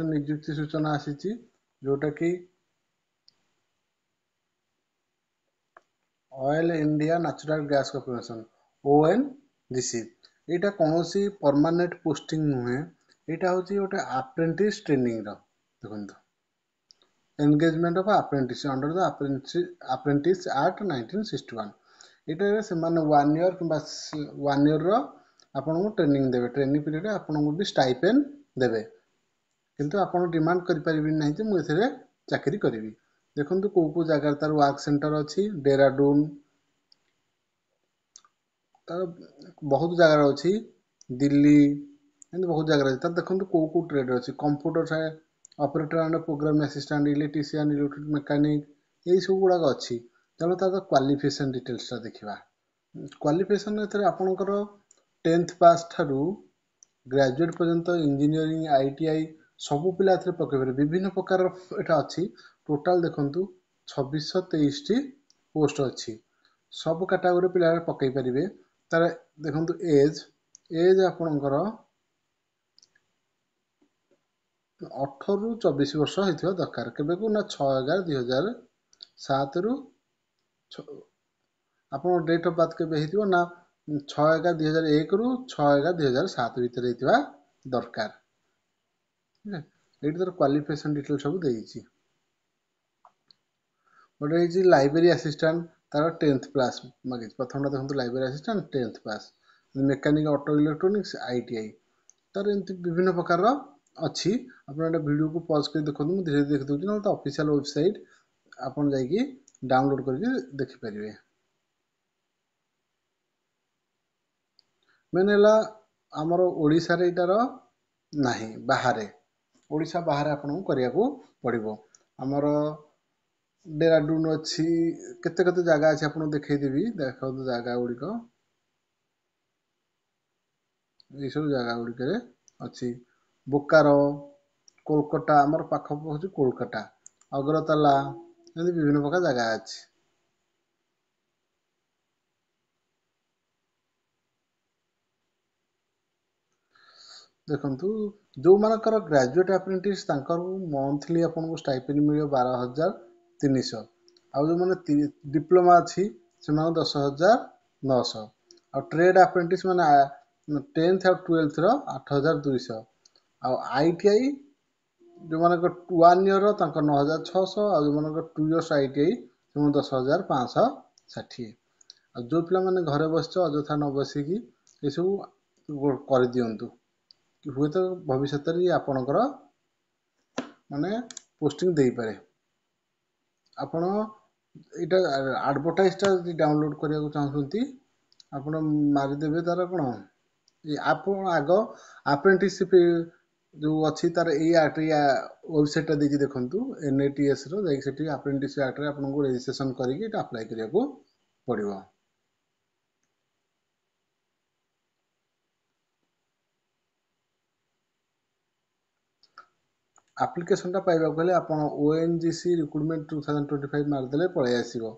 नियुक्ति सूचना आसी जोटा कि oil India natural gas corporation ONGC यहाँ कौन सी परमानेंट पोस्टिंग नुहे यहाँ हूँ गोटे अप्रेंटिस ट्रेनिंग देखो engagement of apprentice under the apprentice act 1961 यहाँ से 1 ईयर कि 1 ईयर आपन को ट्रेनिंग देवे ट्रेनिंग पीरियड आपन को भी स्टाइपेंड देवे किंतु आपन डिमांड करि परिबि नहीं कि मु एथरे चाकरी करिवि देखंतु को जगह तार वर्क सेंटर अच्छी डेराडून तार बहुत जगह अच्छी दिल्ली एंड बहुत जगह अच्छी तार देखंतु को ट्रेड अच्छी computer operator and program assistant electrician electric mechanic यही सब गुड़ाक अच्छी तेणु तार क्वालिफिकेशन डिटेल्स देखा क्वालिफिकेशन आपणकर 10th पास ठारू ग्रेजुएट पर्यंत इंजीनियरिंग ITI सबू पिला पकई पारे विभिन्न प्रकार यहाँ अच्छी टोटाल देखंतु 2623 टी पोस्ट अच्छी सब कैटेगरी पिला पकई पारे तार देखंतु एज एज आपणकर 18 ରୁ 24 वर्ष होइथिबा दरकार केबेकू ना 6/11/2007 ରୁ आपन डेट ऑफ बर्थ केबे हेतिबो ना 6/11/2001 ରୁ 6/11/2007 भितर हेतिबा दरकार एठी तर क्वालिफिकेशन डिटेल सब देइछि गोटे हेछि लाइब्रेरी असिस्टेंट तार 10th क्लास मागे प्रथम देखंतु library assistant 10th class mechanic auto electronics ITI तार एमती विभिन्न प्रकार अच्छी आपन वीडियो को पॉज कर देखो धीरे धीरे देख दूँ ना तो ऑफिशियल वेबसाइट आपन जाइए डाउनलोड करके देखि परिवे मैंने आमर ओडिशा रे इटार नाही बाहर ओडिशा बाहर आपन को करिया को पड़िबो आमर डेराडून अच्छी केते केते जगह अछि आपन देखै देबी देखो जगह गुडी को ये सब जगह गुडी करे अच्छी बोकारो कोलकाता आमर पाख होछि कोलकाता अगरतला एमि विभिन्न प्रकार जगह अछि देखंतु जो मानकर ग्रेजुएट अप्रेंटिस तांकर मंथली आपन को स्टाइपेंड मिलियो 12,300 आ जो माने डिप्लोमा अछि से माने 10,900 आ ट्रेड अप्रेंटिस माने 10th और 12th रो 8,200 आ ITI जो मानकर 1 ईयर रो तांकर 9,600 आ जो मानकर 2 इयर्स ITI से 10,560 आ जो पिला माने घरे बसछ अजथा न बसी की ए सब कर दियंतु हुए तो भविष्य रे आपणकर माने पोस्टिंग देई पारे आपण इटा एडवर्टाइज टा डाउनलोड करिया को चाहउछंती आपण मारि देबे तार कोन आपण आगो अप्रेंटिसशिप जो अच्छी तार ए वेबसाइट देजी देखंतु NATS रो जाई सेठी अप्रेंटिस एक्ट रे आपन को रजिस्ट्रेशन करिके इटा अप्लाई करिया को पड़िबो एप्लिकेशन टा पाइबा गले आपण ONGC रिक्रूटमेंट 2025 मार देले पळे आसीबो